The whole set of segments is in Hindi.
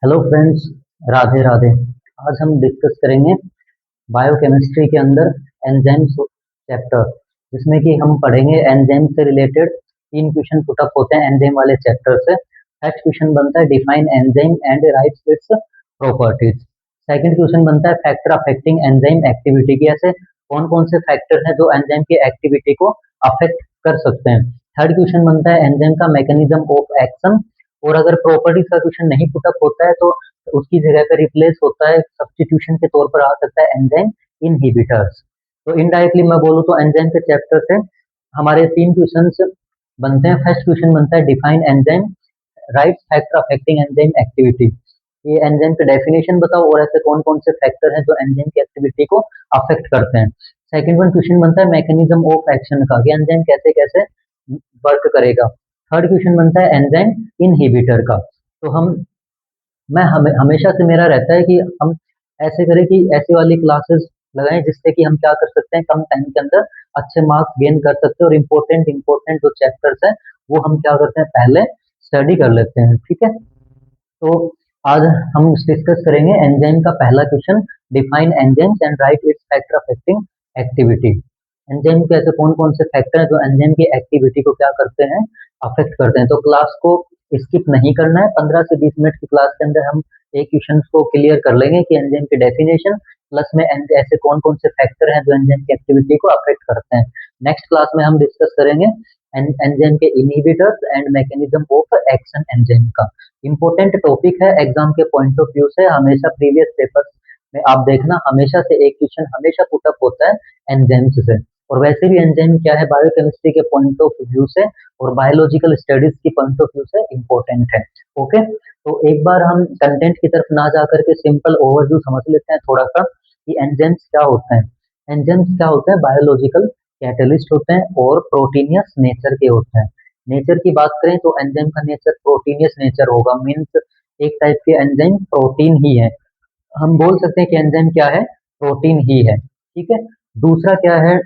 Hello friends, Radhe Radhe. आज हम डिस्कस करेंगे बायोकेमिस्ट्री के अंदर एंजाइम्स चैप्टर, जिसमें कि हम पढ़ेंगे एंजाइम से रिलेटेड। तीन क्वेश्चन पुटअप होते हैं एंजाइम वाले चैप्टर से। फर्स्ट क्वेश्चन बनता है define enzyme and rights its properties. Second question बनता है फैक्टर अफेक्टिंग एंजाइम एक्टिविटी की, ऐसे कौन कौन से फैक्टर हैं जो एंजाइम की एक्टिविटी को अफेक्ट कर सकते हैं। थर्ड क्वेश्चन बनता है एंजाइम का मैकेनिज्म ऑफ एक्शन। और अगर प्रॉपर्टीज का क्वेश्चन नहीं पुटअप होता है तो उसकी जगह पे रिप्लेस होता है, सब्स्टिट्यूशन के तौर पर आ सकता है एंजाइम इनहिबिटर्स। तो इनडायरेक्टली मैं बोलूँ तो एंजाइम के चैप्टर से हमारे तीन क्वेश्चंस बनते हैं। फर्स्ट क्वेश्चन बनता है define enzyme, right factor affecting enzyme activity. ये एंजाइम के डेफिनेशन बताओ और ऐसे कौन कौन से फैक्टर हैं जो एंजाइम की एक्टिविटी को अफेक्ट करते हैं। सेकंड वन क्वेश्चन बनता है मैकेनिज्म ऑफ एक्शन का, कि एंजाइम कैसे कैसे वर्क करेगा। थर्ड क्वेश्चन बनता है एंजाइम इनहिबिटर का। तो हमेशा से मेरा रहता है कि हम ऐसे करें कि ऐसी वाली क्लासेस लगाएं जिससे कि हम क्या कर सकते हैं, कम टाइम के अंदर अच्छे मार्क्स गेन कर सकते हैं और इम्पोर्टेंट इम्पोर्टेंट जो चैप्टर्स हैं वो हम क्या करते हैं, पहले स्टडी कर लेते हैं। ठीक है, तो आज हम डिस्कस करेंगे एंजाइम का पहला question, define enzymes and right it's factor affecting activity. Enzyme के ऐसे कौन कौन से फैक्टर हैं जो एंजाइम की एक्टिविटी को क्या करते हैं, अफेक्ट करते हैं। तो क्लास को स्किप नहीं करना है, 15 से 20 मिनट की क्लास के अंदर हम एक क्वेश्चन को क्लियर कर लेंगे कि एंजाइम की डेफिनेशन प्लस में ऐसे कौन कौन से फैक्टर हैं जो एंजाइम की एक्टिविटी को अफेक्ट करते हैं। नेक्स्ट क्लास में हम डिस्कस करेंगे एंजाइम के inhibitors and mechanism of action enzyme का। इंपॉर्टेंट टॉपिक है एग्जाम के पॉइंट ऑफ व्यू से। हमेशा प्रीवियस पेपर्स में आप देखना, हमेशा से एक क्वेश्चन हमेशा पुटअप होता है एंजाइम्स से। और वैसे भी एंजाइम क्या है बायोकेमिस्ट्री के पॉइंट ऑफ व्यू से और बायोलॉजिकल स्टडीज की पॉइंट ऑफ व्यू से इम्पोर्टेंट है। ओके, तो एक बार हम कंटेंट की तरफ ना जा करके सिंपल ओवरव्यू समझ लेते हैं थोड़ा सा कि एंजाइम्स क्या होते हैं। एंजाइम्स क्या होते हैं, बायोलॉजिकल कैटलिस्ट होते हैं और प्रोटीनियस नेचर के होते हैं। नेचर की बात करें तो एंजाइम का नेचर प्रोटीनियस नेचर होगा, मीन्स एक टाइप के एंजाइम प्रोटीन ही है। हम बोल सकते हैं कि एंजाइम क्या है, प्रोटीन ही है। ठीक है, दूसरा क्या है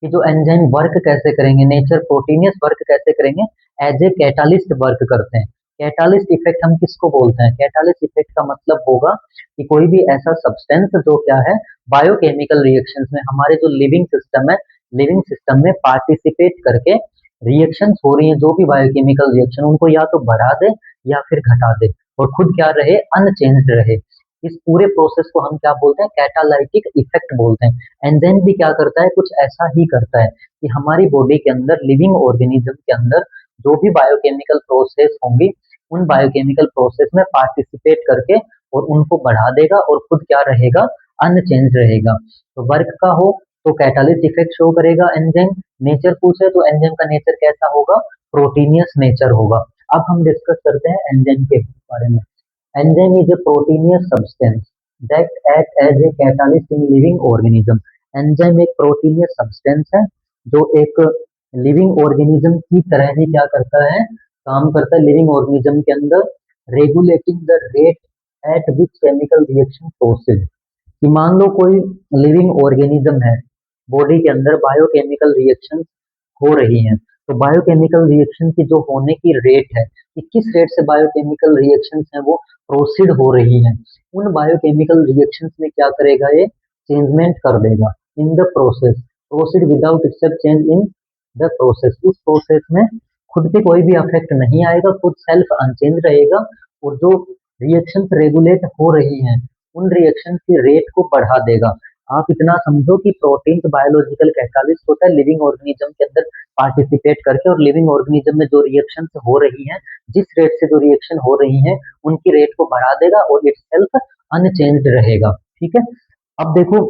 कि जो एंजाइम वर्क कैसे करेंगे, नेचर प्रोटीनियस वर्क कैसे करेंगे, एज ए कैटालिस्ट वर्क करते हैं। कैटालिस्ट इफेक्ट हम किसको बोलते हैं, कैटालिस्ट इफेक्ट का मतलब होगा कि कोई भी ऐसा सब्सटेंस जो क्या है बायोकेमिकल रिएक्शंस में, हमारे जो लिविंग सिस्टम है, लिविंग सिस्टम में पार्टिसिपेट करके रिएक्शंस हो रही हैं, जो भी बायोकेमिकल रिएक्शन उनको या तो बढ़ा दे या फिर घटा दे और खुद क्या रहे, अनचेंज्ड रहे। इस पूरे प्रोसेस को हम क्या बोलते हैं, कैटालाइटिक इफेक्ट बोलते हैं। एंजाइम भी क्या करता है, कुछ ऐसा ही करता है कि हमारी बॉडी के अंदर लिविंग ऑर्गेनिज्म के अंदर जो भी बायोकेमिकल प्रोसेस होंगी उन बायोकेमिकल प्रोसेस में पार्टिसिपेट करके और उनको बढ़ा देगा और खुद क्या रहेगा, अनचेंज रहेगा। तो वर्क का हो तो कैटालिस्ट इफेक्ट शो करेगा एंजाइम। नेचर पूछे तो एंजाइम का नेचर कैसा होगा, प्रोटीनियस नेचर होगा। अब हम डिस्कस करते हैं एंजाइम के बारे में। Enzyme is a proteinous substance that act as a catalyst in living organism. Enzyme एक प्रोटीनियस सब्सटेंस है जो एक लिविंग ऑर्गेनिज्म की तरह ही क्या करता है, काम करता है लिविंग ऑर्गेनिज्म के अंदर, regulating the rate at which chemical reaction proceed. कि मान लो कोई लिविंग ऑर्गेनिज्म है, बॉडी के अंदर बायोकेमिकल रिएक्शन हो रही हैं, तो बायोकेमिकल रिएक्शन की जो होने की रेट है कि किस रेट से बायोकेमिकल रिएक्शंस हैं वो प्रोसीड हो रही हैं, उन बायोकेमिकल रिएक्शंस में क्या करेगा, ये चेंजमेंट कर देगा in the process. Proceed without itself change in the process, उस प्रोसेस में खुद पे कोई भी अफेक्ट नहीं आएगा, खुद सेल्फ अनचेंज रहेगा और जो रिएक्शंस रेगुलेट हो रही हैं उन रिएक्शन की रेट को बढ़ा देगा। आप इतना समझो कि प्रोटीन बायोलॉजिकल कैटालिस्ट होता है लिविंग ऑर्गेनिज्म के अंदर पार्टिसिपेट करके, और लिविंग ऑर्गेनिज्म में जो रिएक्शन हो रही हैं, जिस रेट से जो रिएक्शन हो रही हैं उनकी रेट को बढ़ा देगा और इट सेल्फ अनचेंज्ड रहेगा। ठीक है, अब देखो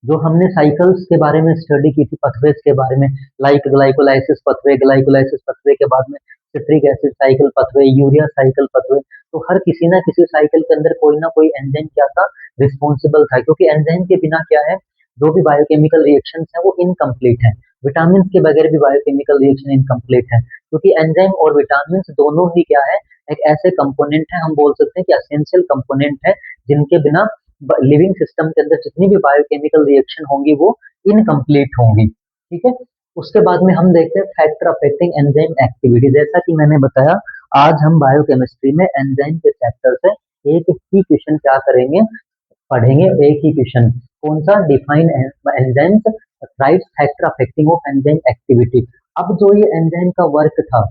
जो हमने साइकिल्स के बारे में स्टडी की थी, पथवेज के बारे में, लाइक ग्लाइकोलाइसिस पथवे, ग्लाइकोलाइसिस पथवे के बाद में citric acid cycle पथवे, urea cycle पथवे। तो हर किसी ना किसी साइकिल के अंदर कोई ना कोई एंजाइम क्या था, रिस्पॉन्सिबल था, क्योंकि एंजाइम के बिना क्या है, जो भी बायोकेमिकल रिएक्शंस है वो इनकम्प्लीट है। विटामिन के बगैर भी बायोकेमिकल रिएक्शन इनकम्प्लीट है, क्योंकि एंजाइम और विटामिन दोनों ही क्या है, एक ऐसे कंपोनेंट है, हम बोल सकते हैं कि एसेंशियल कंपोनेंट है, जिनके बिना लिविंग सिस्टम के अंदर जितनी भी बायोकेमिकल रिएक्शन होंगी वो इनकम्प्लीट होंगी। ठीक है, उसके बाद में हम देखते हैं फैक्टर अफेक्टिंग एंजाइम एक्टिविटी। जैसा कि मैंने बताया, आज हम बायोकेमिस्ट्री में एंजाइम के चैप्टर से एक ही क्वेश्चन क्या करेंगे, पढ़ेंगे एक ही क्वेश्चन। कौन सा? Define enzymes right factor affecting of enzyme activity. अब जो ये एंजाइम का वर्क था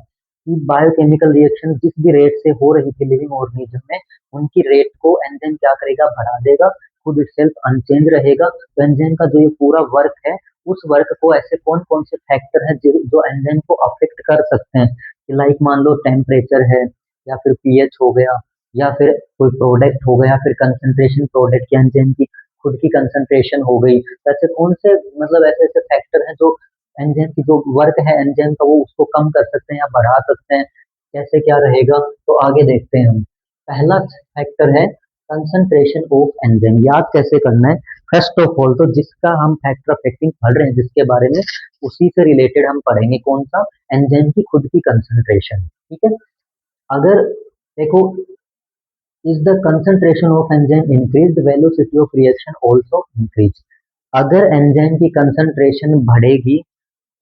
कि बायोकेमिकल रिएक्शन जिस भी रेट से हो रही थी लिविंग ऑर्गेनिज्म में, उनकी रेट को एंजाइम क्या करेगा, बढ़ा देगा, खुद इटसेल्फ अनचेंज रहेगा। तो एंजाइम का जो ये पूरा वर्क है, उस वर्क को ऐसे कौन कौन से फैक्टर है जो एंजाइम को अफेक्ट कर सकते हैं, लाइक मान लो टेम्परेचर है, या फिर पीएच हो गया, या फिर कोई प्रोडक्ट हो गया, फिर कंसंट्रेशन प्रोडक्ट की एंजाइम की खुद की कंसंट्रेशन हो गई। ऐसे कौन से मतलब ऐसे ऐसे फैक्टर हैं जो एंजाइम की जो वर्क है एंजाइम का वो उसको कम कर सकते हैं या बढ़ा सकते हैं, कैसे क्या रहेगा, तो आगे देखते हैं हम। पहला फैक्टर है कंसंट्रेशन ऑफ एंजाइम। याद कैसे करना है, फर्स्ट ऑफ ऑल तो जिसका हम फैक्टर अफेक्टिंग पढ़ रहे हैं जिसके बारे में, उसी से रिलेटेड हम पढ़ेंगे। कौन सा? एंजाइम की खुद की कंसंट्रेशन। ठीक है, अगर देखो, is the concentration of enzyme increased, velocity of reaction also increase। अगर एंजाइम की कंसंट्रेशन बढ़ेगी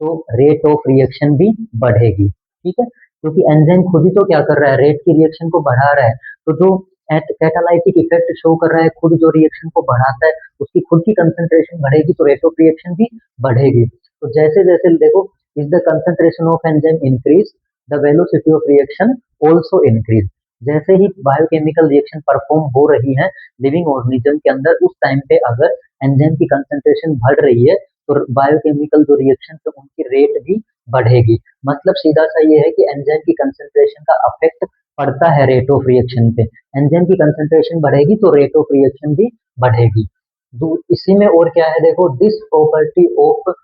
तो रेट ऑफ रिएक्शन भी बढ़ेगी। ठीक है, क्योंकि एंजाइम खुद ही तो क्या कर रहा है, रेट की रिएक्शन को बढ़ा रहा है। तो जो कैटालाइटिक इफेक्ट शो कर रहा है, खुद जो रिएक्शन को बढ़ाता है, उसकी खुद की कंसंट्रेशन बढ़ेगी तो रेट ऑफ रिएक्शन भी बढ़ेगी। तो जैसे जैसे देखो, is the concentration of enzyme increase, the velocity of reaction also increase. जैसे ही बायोकेमिकल रिएक्शन परफॉर्म हो रही है लिविंग ऑर्गेनिज्म के अंदर, उस टाइम पे अगर एंजाइम की कंसंट्रेशन बढ़ रही है तो बायोकेमिकल जो रिएक्शन है उनकी रेट भी बढ़ेगी। मतलब सीधा सा ये है कि एंजाइम की कंसंट्रेशन का अफेक्ट पड़ता है रेट ऑफ रिएक्शन पे। एंजाइम की कंसंट्रेशन बढ़ेगी तो रेट ऑफ रिएक्शन भी बढ़ेगी। इसी में और क्या है, देखो, this property of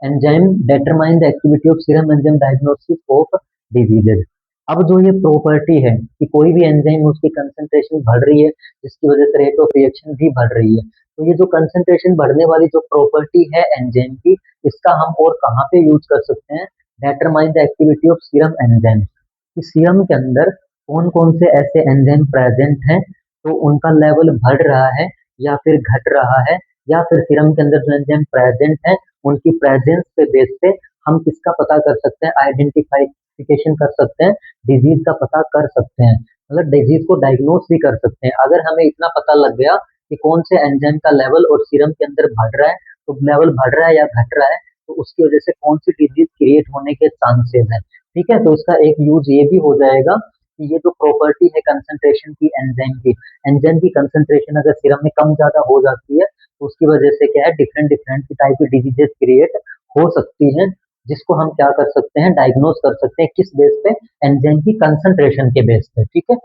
enzyme determine the activity of serum enzyme diagnosis of diseases. अब जो ये प्रॉपर्टी है कि कोई भी एंजाइम उसकी कंसंट्रेशन बढ़ रही है जिसकी वजह से रेट ऑफ रिएक्शन भी बढ़ रही है, तो ये जो कंसंट्रेशन बढ़ने वाली जो प्रॉपर्टी है एंजाइम की, इसका हम और कहाँ पे यूज कर सकते हैं, determine the activity of serum enzyme. कि सीरम के अंदर कौन कौन से ऐसे एंजाइम प्रेजेंट हैं तो उनका लेवल बढ़ रहा है या फिर घट रहा है, या फिर सीरम के अंदर जो एंजाइम प्रेजेंट है उनकी प्रेजेंस पे बेस पे हम किसका पता कर सकते हैं, आइडेंटिफिकेशन कर सकते हैं, डिजीज का पता कर सकते हैं, मतलब डिजीज को डायग्नोस भी कर सकते हैं। अगर हमें इतना पता लग गया कि कौन से एंजाइम का लेवल और सीरम के अंदर बढ़ रहा है, तो लेवल बढ़ रहा है या घट रहा है, तो उसकी वजह से कौन सी डिजीज क्रिएट होने के चांसेस हैं। ठीक है, तो इसका एक यूज ये भी हो जाएगा कि ये जो प्रॉपर्टी है कंसंट्रेशन की एंजाइम की कंसंट्रेशन अगर सीरम में कम ज्यादा हो जाती है तो उसकी वजह से क्या है, डिफरेंट डिफरेंट टाइप की डिजीजेस क्रिएट हो सकती हैं, जिसको हम क्या कर सकते हैं, डायग्नोस कर सकते हैं। किस बेस पे? एंजाइम की कंसंट्रेशन के बेस पे। ठीक है,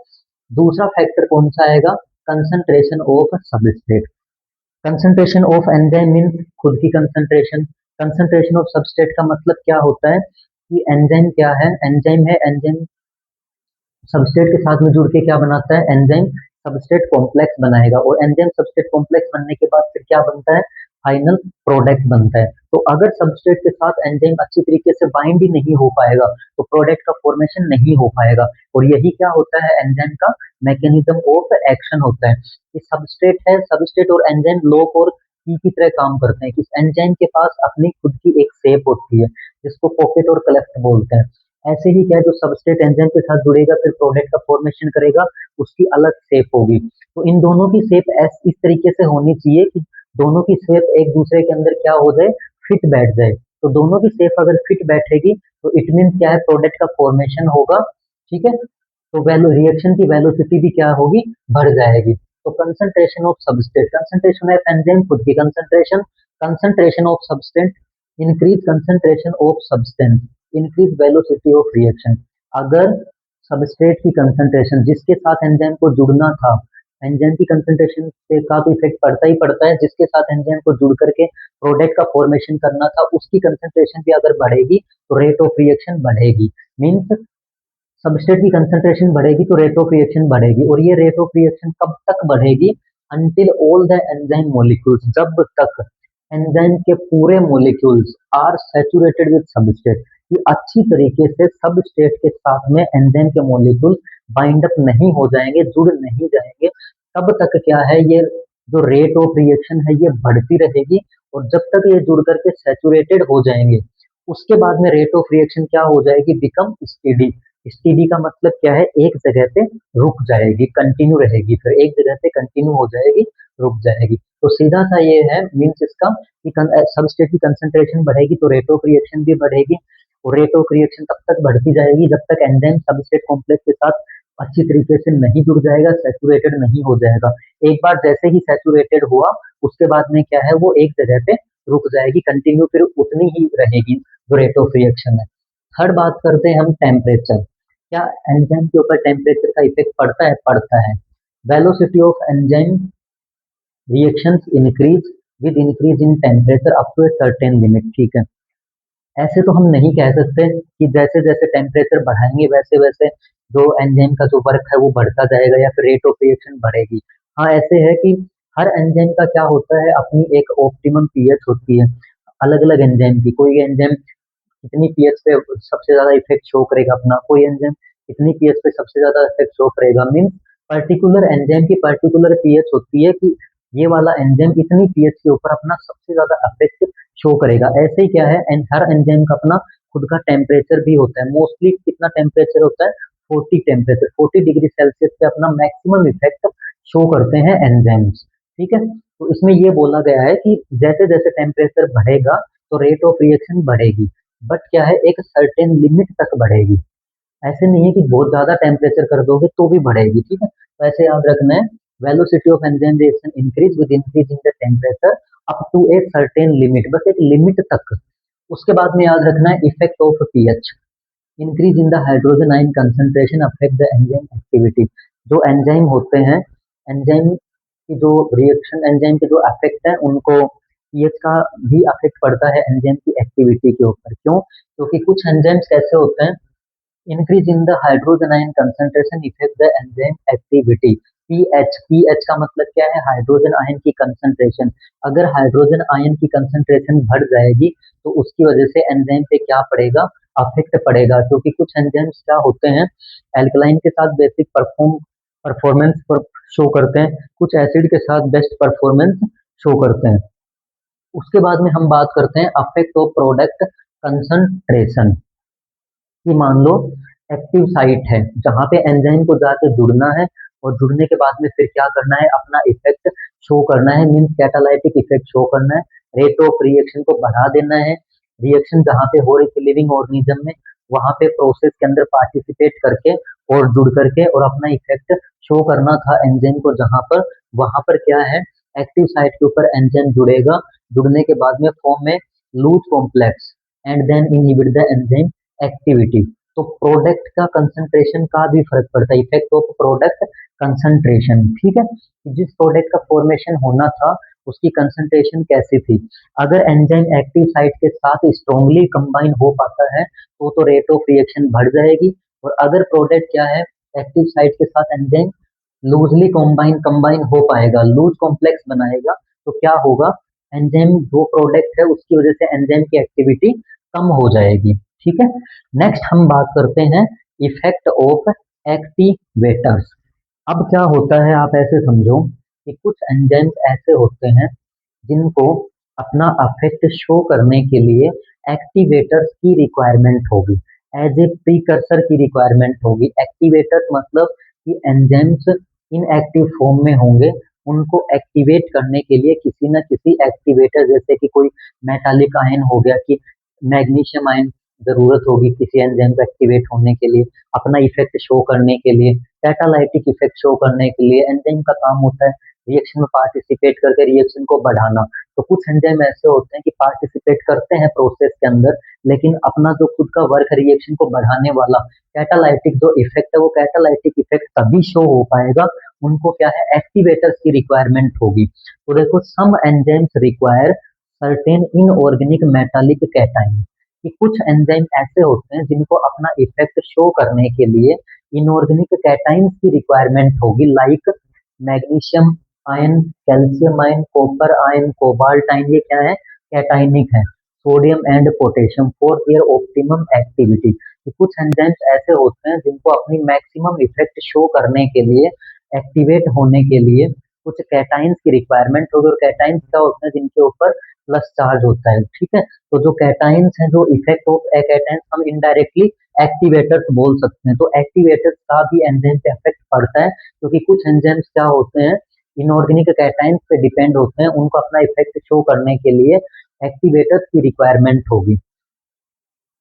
दूसरा फैक्टर कौन सा आएगा, concentration of substrate. Concentration of enzyme mean खुद की कंसंट्रेशन। कंसंट्रेशन ऑफ सबस्ट्रेट का मतलब क्या होता है कि एंजाइम क्या है, एंजाइम है, एंजाइम सबस्ट्रेट के साथ में जुड़ के क्या बनाता है, एंजाइम सबस्ट्रेट कॉम्प्लेक्स बनाएगा, और एंजाइम सबस्ट्रेट कॉम्प्लेक्स बनने के बाद फिर क्या बनता है, फाइनल प्रोडक्ट बनता है। तो अगर सबस्ट्रेट के साथ एंजाइम अच्छी तरीके से बाइंड ही नहीं हो पाएगा तो प्रोडक्ट का फॉर्मेशन नहीं हो पाएगा। और यही क्या होता है, एंजाइम का मैकेनिज्म ऑफ एक्शन होता है कि सबस्ट्रेट है, सबस्ट्रेट और एंजाइम लॉक और की तरह काम करते हैं कि एंजाइम के पास अपनी खुद की एक शेप होती है जिसको पॉकेट और क्लेफ्ट बोलते हैं। ऐसे ही क्या है, जो सबस्ट्रेट एंजाइम के साथ जुड़ेगा फिर प्रोडक्ट का फॉर्मेशन करेगा, उसकी अलग शेप होगी। तो इन दोनों की शेप इस तरीके से होनी चाहिए कि दोनों की शेप एक दूसरे के अंदर क्या हो जाए, फिट बैठ जाए। तो दोनों की शेप अगर फिट बैठेगी तो इट मीन क्या है, प्रोडक्ट का फॉर्मेशन होगा। ठीक है, तो वैल्यू रिएक्शन की वेलोसिटी भी क्या होगी, बढ़ जाएगी। तो concentration of substrate, concentration of enzyme खुद की concentration, concentration of substance, increase concentration of substance, increase velocity of reaction. अगर सबस्ट्रेट की कंसंट्रेशन जिसके साथ एंजाइम को जुड़ना था, एंजाइम की कंसंट्रेशन पे का तो इफेक्ट पड़ता ही पड़ता है, जिसके साथ एंजाइम को जुड़ करके प्रोडक्ट का फॉर्मेशन करना था उसकी कंसंट्रेशन भी अगर बढ़ेगी तो रेट ऑफ रिएक्शन बढ़ेगी। मीन्स सबस्ट्रेट की कंसंट्रेशन बढ़ेगी तो रेट ऑफ रिएक्शन बढ़ेगी। और ये रेट ऑफ रिएक्शन कब तक बढ़ेगी, until all the enzyme molecules, जब तक एंजाइम के पूरे molecules are saturated with substrate, कि अच्छी तरीके से सबस्ट्रेट के साथ में एंजाइम के मॉलिक्यूल बाइंड अप नहीं हो जाएंगे, जुड़ नहीं जाएंगे, तब तक क्या है, ये जो रेट ऑफ रिएक्शन है ये बढ़ती रहेगी। और जब तक ये जुड़ करके सैचुरेटेड हो जाएंगे उसके बाद में रेट ऑफ रिएक्शन क्या हो जाएगी, बिकम स्टेडी, स्टेडी का मतलब क्या है, एक जगह पे रुक जाएगी, कंटिन्यू रहेगी, फिर एक जगह पे कंटिन्यू हो जाएगी, रुक जाएगी। तो सीधा सा ये है मीन्स इसका कि सबस्ट्रेट की कंसंट्रेशन बढ़ेगी तो रेट ऑफ रिएक्शन भी बढ़ेगी, और रेट ऑफ रिएक्शन तब तक बढ़ती जाएगी जब तक एंजाइम सबस्ट्रेट कॉम्प्लेक्स के साथ अच्छी तरीके से नहीं जुड़ जाएगा, सैचुरेटेड नहीं हो जाएगा। एक बार जैसे ही सैचुरेटेड हुआ उसके बाद में क्या है, वो एक जगह पे रुक जाएगी, कंटिन्यू फिर उतनी ही रहेगी जो रेट ऑफ रिएक्शन है। थर्ड बात करते हैं हम टेम्परेचर। क्या एंजाइम के ऊपर टेम्परेचर का इफेक्ट पड़ता है? पड़ता है। Velocity of enzyme reactions increase with increase in temperature up to a certain limit. ठीक है, ऐसे तो हम नहीं कह सकते कि जैसे जैसे टेम्परेचर बढ़ाएंगे वैसे वैसे जो एंजाइम का जो वर्क है वो बढ़ता जाएगा या फिर रेट ऑफ रिएक्शन बढ़ेगी। हाँ, ऐसे है कि हर एंजाइम का क्या होता है, अपनी एक ऑप्टिमम पीएच होती है अलग अलग एंजाइम की। कोई एंजाइम कितनी पीएच पे सबसे ज्यादा इफेक्ट शो करेगा अपना, कोई एंजाइम कितनी पीएच पे सबसे ज्यादा इफेक्ट शो करेगा, मीन्स पर्टिकुलर एंजाइम की पर्टिकुलर पीएच होती है कि ये वाला एंजाइम इतनी पीएच के ऊपर अपना सबसे ज्यादा इफेक्ट शो करेगा। ऐसे ही क्या है, हर एंजाइम का अपना खुद का टेम्परेचर भी होता है। मोस्टली कितना टेम्परेचर होता है, 40 टेम्परेचर, 40 डिग्री सेल्सियस पे अपना मैक्सिमम इफेक्ट शो करते हैं एंजाइम्स। ठीक है, तो इसमें ये बोला गया है कि जैसे जैसे टेम्परेचर बढ़ेगा तो रेट ऑफ रिएक्शन बढ़ेगी, बट क्या है, एक सर्टेन लिमिट तक बढ़ेगी। ऐसे नहीं है कि बहुत ज्यादा टेम्परेचर कर दोगे तो भी बढ़ेगी। ठीक है, तो ऐसे याद रखना है, velocity of enzyme reaction increase with increase in the temperature up to a certain limit, बस एक लिमिट तक। उसके बाद में याद रखना है effect of pH. Increase in the hydrogen ion concentration affect the enzyme activity. जो एंजाइम होते हैं, एंजाइम की जो रिएक्शन, एंजाइम के जो अफेक्ट है उनको पीएच का भी अफेक्ट पड़ता है एंजाइम की एक्टिविटी के ऊपर। क्यों? क्योंकि कुछ एंजाइम्स कैसे होते हैं, increase in the hydrogen ion concentration affect the enzyme activity। PH का मतलब क्या है, हाइड्रोजन आयन की कंसंट्रेशन। अगर हाइड्रोजन आयन की कंसंट्रेशन बढ़ जाएगी तो उसकी वजह से एंजाइम पे क्या पड़ेगा, अफेक्ट पड़ेगा। क्योंकि कुछ एंजाइम्स क्या होते हैं, एल्कलाइन के साथ बेसिक परफॉर्मेंस पर शो करते हैं, कुछ एसिड के साथ बेस्ट परफॉर्मेंस शो करते हैं। उसके बाद में हम बात करते हैं अफेक्ट ऑफ प्रोडक्ट कंसंट्रेशन। कि मान लो एक्टिव साइट है जहाँ पे एंजाइम को जाके जुड़ना है, और जुड़ने के बाद में फिर क्या करना है, अपना इफेक्ट शो करना है, मीन्स कैटालाइटिक इफेक्ट शो करना है, रेट ऑफ रिएक्शन को बढ़ा देना है। रिएक्शन जहाँ पे हो रही थी लिविंग ऑर्गेनिज्म में, वहां पे प्रोसेस के अंदर पार्टिसिपेट करके और जुड़ करके और अपना इफेक्ट शो करना था एंजाइम को जहाँ पर, वहां पर क्या है, एक्टिव साइट के ऊपर एंजाइम जुड़ेगा, जुड़ने के बाद में फॉर्म में loose complex and then inhibit the enzyme activity. तो प्रोडक्ट का कंसंट्रेशन का भी फर्क पड़ता है, इफेक्ट ऑफ प्रोडक्ट कंसंट्रेशन। ठीक है, कि जिस प्रोडक्ट का फॉर्मेशन होना था उसकी कंसंट्रेशन कैसी थी। अगर एंजाइम एक्टिव साइट के साथ स्ट्रॉन्गली कंबाइन हो पाता है तो रेट ऑफ रिएक्शन बढ़ जाएगी, और अगर प्रोडक्ट क्या है, एक्टिव साइट के साथ एंजाइम लूजली कंबाइन हो पाएगा, लूज कॉम्प्लेक्स बनाएगा, तो क्या होगा, एंजाइम जो प्रोडक्ट है उसकी वजह से एंजाइम की एक्टिविटी कम हो जाएगी। ठीक है, नेक्स्ट हम बात करते हैं इफेक्ट ऑफ एक्टिवेटर्स। अब क्या होता है, आप ऐसे समझो कि कुछ एंजाइम्स ऐसे होते हैं जिनको अपना अफेक्ट शो करने के लिए एक्टिवेटर्स की रिक्वायरमेंट होगी, एज ए प्रीकर्सर की रिक्वायरमेंट होगी। एक्टिवेटर्स मतलब कि एंजाइम्स इनएक्टिव फॉर्म में होंगे, उनको एक्टिवेट करने के लिए किसी न किसी एक्टिवेटर, जैसे कि कोई मेटालिक आयन हो गया, कि मैग्नीशियम आयन जरूरत होगी किसी एंजाइम को एक्टिवेट होने के लिए, अपना इफेक्ट शो करने के लिए, कैटालाइटिक इफेक्ट शो करने के लिए। एंजाइम का काम होता है रिएक्शन में पार्टिसिपेट करके रिएक्शन को बढ़ाना। तो कुछ एंजाइम ऐसे होते हैं कि पार्टिसिपेट करते हैं प्रोसेस के अंदर, लेकिन अपना जो खुद का वर्क है रिएक्शन को बढ़ाने वाला, कैटालाइटिक जो इफेक्ट है, वो कैटालाइटिक इफेक्ट तभी शो हो पाएगा, उनको क्या है, एक्टिवेटर्स की रिक्वायरमेंट होगी। तो देखो, some enzymes require certain inorganic metallic cation, कि कुछ एंजाइम ऐसे होते हैं जिनको अपना इफेक्ट शो करने के लिए इनऑर्गेनिक कैटाइन्स की रिक्वायरमेंट होगी, like magnesium ion, calcium ion, copper ion, cobalt ion, ये क्या है, कैटाइनिक है। Sodium and potassium for their optimum activity. कुछ एंजाइम्स ऐसे होते हैं जिनको अपनी मैक्सिमम इफेक्ट शो करने के लिए, एक्टिवेट होने के लिए कुछ कैटाइन्स की रिक्वायरमेंट होगी, और कैटाइन्स क्या होते हैं जिनके ऊपर प्लस चार्ज होता है, ठीक है। तो जो कैटाइंस हैं, जो इफेक्ट ऑफ कैटाइंस हम इनडायरेक्टली एक्टिवेटर्स बोल सकते हैं। तो एक्टिवेटर्स का भी एंजाइम पे इफेक्ट पड़ता है, क्योंकि कुछ एंजाइम्स क्या होते हैं, इनऑर्गेनिक कैटाइंस पे डिपेंड होते हैं, उनको अपना इफेक्ट शो करने के लिए एक्टिवेटर्स की रिक्वायरमेंट होगी।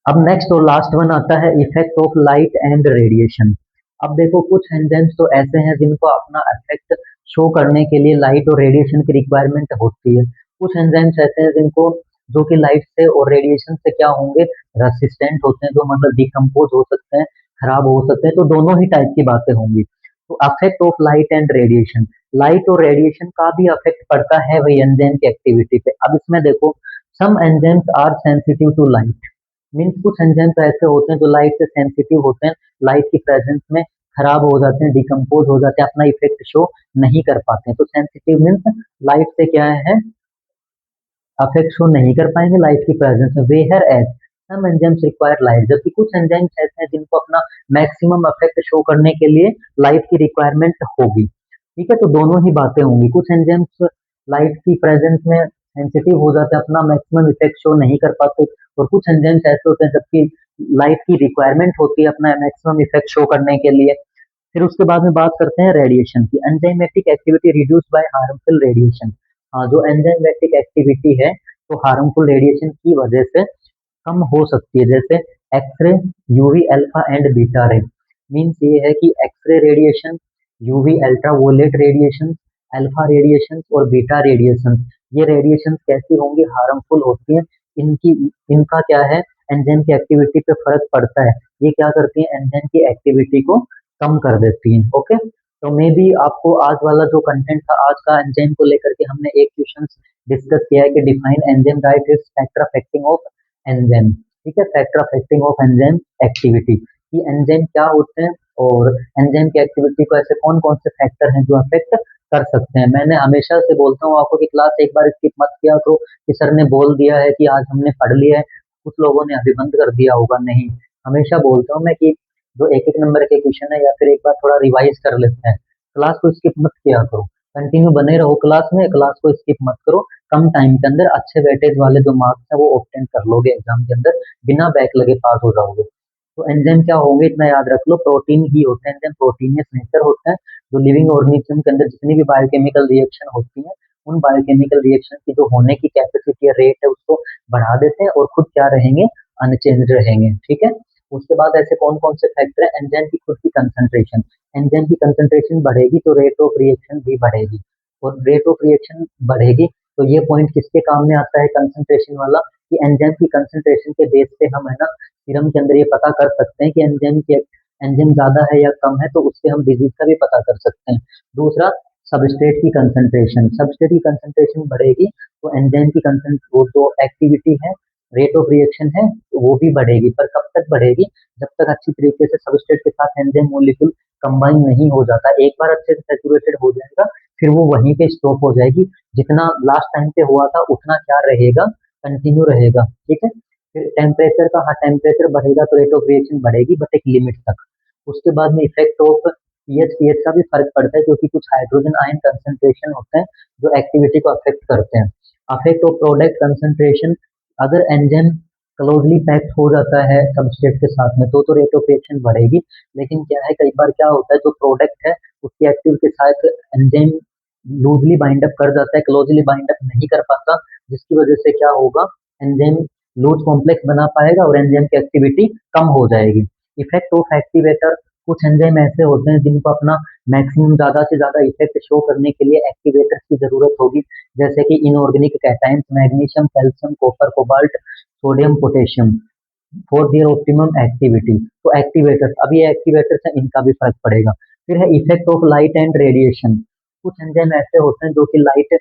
अब नेक्स्ट और लास्ट वन आता है effect of light and radiation. अब देखो कुछ एंजाइम्स तो ऐसे हैं जिनको अपना इफेक्ट शो करने के लिए लाइट और रेडिएशन की रिक्वायरमेंट होती है। कुछ एंजाइम्स ऐसे हैं जिनको जो कि लाइट से और रेडिएशन से क्या होंगे, रेसिस्टेंट होते हैं, जो मतलब डिकम्पोज हो सकते हैं, खराब हो सकते हैं। तो दोनों ही टाइप की बातें होंगी। तो affect of light and radiation, light और रेडिएशन का भी अफेक्ट पड़ता है वही एंजाइम की एक्टिविटी पे। अब इसमें देखो, some enzymes are sensitive to light, means कुछ एंजाइम्स ऐसे होते हैं जो लाइट से सेंसिटिव होते हैं, लाइट की प्रेजेंस में खराब हो जाते हैं, डिकम्पोज हो जाते हैं, अपना इफेक्ट शो नहीं कर पाते हैं। तो सेंसिटिव मीन्स लाइट से क्या है, अफेक्ट शो नहीं कर पाएंगे लाइट की प्रेजेंस में। Whereas some enzymes require light, जबकि कुछ एंजाइम्स ऐसे हैं जिनको अपना मैक्सिमम अफेक्ट शो करने के लिए लाइट की रिक्वायरमेंट होगी, ठीक है। तो दोनों ही बातें होंगी, कुछ एंजाइम्स लाइट की प्रेजेंस में सेंसिटिव हो जाते हैं, अपना मैक्सिमम इफेक्ट शो नहीं कर पाते, और कुछ एंजाइम्स ऐसे होते हैं जबकि लाइट की रिक्वायरमेंट होती है अपना मैक्सिमम इफेक्ट शो करने के लिए। फिर उसके बाद में बात करते हैं रेडिएशन की। Enzymatic activity reduce by harmful radiation. हाँ, जो एंजाइमेटिक एक्टिविटी है तो हार्मफुल रेडिएशन की वजह से कम हो सकती है, जैसे X-ray, UV alpha and beta ray. Means ये है कि X-ray radiation, UV ultraviolet radiation, alpha radiation और बीटा रेडिएशन, ये रेडिएशन कैसी होंगी, हार्मफुल होती हैं। इनकी इनका क्या है, एंजाइम की एक्टिविटी पे फर्क पड़ता है। ये क्या करती है, एंजाइम की एक्टिविटी को कम कर देती हैं। ओके, तो मे बी आपको आज वाला जो कंटेंट था आज का एंजाइम को लेकर के, हमने एक क्वेश्चन डिस्कस किया है कि define enzyme, right is factor affecting of enzyme, ठीक है। Factor affecting of enzyme activity, कि एंजाइम क्या होते हैं और एंजाइम की एक्टिविटी को ऐसे कौन कौन से फैक्टर हैं जो अफेक्ट कर सकते हैं। मैंने हमेशा से बोलता हूँ आपको कि क्लास एक बार स्किप मत किया करो कि सर ने बोल दिया है कि आज हमने पढ़ लिया है, कुछ लोगों ने अभी बंद कर दिया होगा। नहीं, हमेशा बोलता हूँ मैं कि जो एक एक नंबर के क्वेश्चन है या फिर एक बार थोड़ा रिवाइज कर लेते हैं, क्लास को स्किप मत किया करो, कंटिन्यू बने रहो क्लास में, क्लास को स्किप मत करो। कम टाइम के अंदर अच्छे वेटेज वाले जो मार्क्स हैं वो ऑब्टेन कर लोगे एग्जाम के अंदर, बिना बैक लगे पास हो जाओगे। तो एंजाइम क्या होंगे इतना याद रख लो, प्रोटीन ही होते हैं एंजाइम, प्रोटीनियस नेचर होते हैं, जो लिविंग ऑर्गेनिज्म के अंदर जितनी भी बायोकेमिकल रिएक्शन होती है, उन बायोकेमिकल रिएक्शन की जो होने की कैपेसिटी या रेट है उसको बढ़ा देते हैं, और खुद क्या रहेंगे, अनचेंज रहेंगे, ठीक है। उसके बाद ऐसे कौन कौन से फैक्टर है, एंजाइम की खुद की कंसंट्रेशन, एंजाइम की कंसंट्रेशन बढ़ेगी तो रेट ऑफ रिएक्शन भी बढ़ेगी, और रेट ऑफ रिएक्शन बढ़ेगी तो ये पॉइंट किसके काम में आता है, कंसंट्रेशन वाला, कि एंजाइम की कंसंट्रेशन के बेस पे हम है ना सीरम के अंदर ये पता कर सकते हैं कि एंजाइम ज्यादा है या कम है, तो उससे हम डिजीज का भी पता कर सकते हैं। दूसरा, सबस्ट्रेट की कंसंट्रेशन, सबस्ट्रेट की कंसंट्रेशन बढ़ेगी तो एंजाइम की कंसंट वो जो एक्टिविटी है, रेट ऑफ रिएक्शन है, तो वो भी बढ़ेगी। पर कब तक बढ़ेगी, जब तक अच्छी तरीके से सबस्ट्रेट के साथ एंजाइम मॉलिक्यूल कंबाइन नहीं हो जाता। एक बार अच्छे से सेचुरेटेड हो जाएगा फिर वो वहीं पे स्टॉप हो जाएगी, जितना लास्ट टाइम पे हुआ था उतना क्या रहेगा, कंटिन्यू रहेगा, ठीक है। फिर टेम्परेचर का, हाँ टेम्परेचर बढ़ेगा तो रेट ऑफ रिएक्शन बढ़ेगी बट एक लिमिट तक। उसके बाद में इफेक्ट ऑफ पीएच, पीएच का भी फर्क पड़ता है क्योंकि कुछ हाइड्रोजन आयन कंसंट्रेशन होते हैं जो एक्टिविटी को अफेक्ट करते हैं। अफेक्ट ऑफ प्रोडक्ट कंसंट्रेशन, अगर एंजाइम क्लोजली पैक्ड हो जाता है सबस्ट्रेट के साथ में तो रेट ऑफ रिएक्शन बढ़ेगी। लेकिन क्या है, कई बार क्या होता है, जो प्रोडक्ट है उसकी एक्टिव के साथ एंजाइम लूजली बाइंड अप कर जाता है, क्लोजली बाइंड अप नहीं कर पाता, जिसकी वजह से क्या होगा, एंजाइम लूज कॉम्प्लेक्स बना पाएगा और एंजाइम की एक्टिविटी कम हो जाएगी। इफेक्ट ऑफ एक्टिवेटर, कुछ एंजाइम ऐसे होते हैं जिनको अपना मैक्सिमम ज्यादा से ज्यादा इफेक्ट शो करने के लिए एक्टिवेटर्स की जरूरत होगी, जैसे कि inorganic cations, magnesium, calcium, copper, cobalt, sodium, potassium, for their optimum activity. तो एक्टिवेटर्स, अब ये एक्टिवेटर्स है इनका भी फर्क पड़ेगा। फिर है effect of light and radiation, कुछ एंजाइम ऐसे होते हैं जो कि लाइट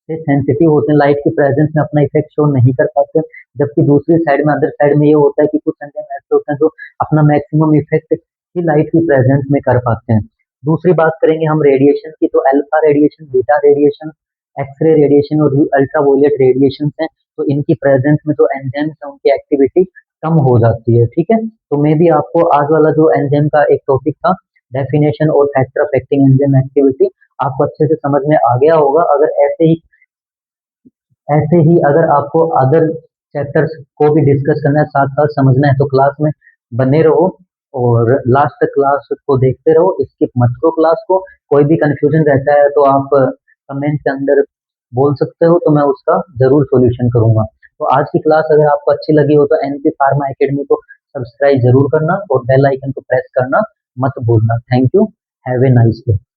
से सेंसिटिव होते हैं, लाइट की प्रेजेंस में अपना इफेक्ट शो नहीं कर पाते, जबकि दूसरी साइड में, अदर साइड में ये होता है कि कुछ एंजाइम ऐसे होते हैं जो अपना मैक्सिमम इफेक्ट ही लाइट की प्रेजेंस में कर पाते हैं। दूसरी बात करेंगे हम रेडिएशन की, तो alpha radiation, beta radiation, X-ray radiation और अल्ट्रावायलेट रेडिएशन है, तो इनकी प्रेजेंस में जो एंजाइम्स है उनकी एक्टिविटी कम हो जाती है, ठीक है। तो मे बी आपको आज वाला जो एंजाइम का एक टॉपिक था, डेफिनेशन और फैक्टर अफेक्टिंग एंजाइम एक्टिविटी, आपको अच्छे से समझ में आ गया होगा। अगर ऐसे ही ऐसे ही अगर आपको अदर चैप्टर्स को भी डिस्कस करना है, साथ साथ समझना है, तो क्लास में बने रहो और लास्ट तक क्लास को देखते रहो, स्किप मत करो क्लास को। कोई भी कंफ्यूजन रहता है तो आप कमेंट के अंदर बोल सकते हो, तो मैं उसका जरूर सॉल्यूशन करूंगा। तो आज की क्लास अगर आपको अच्छी लगी हो तो एनपी फार्मा एकेडमी को सब्सक्राइब जरूर करना और बेल आइकन को प्रेस करना मत भूलना। Thank you. Have a nice day.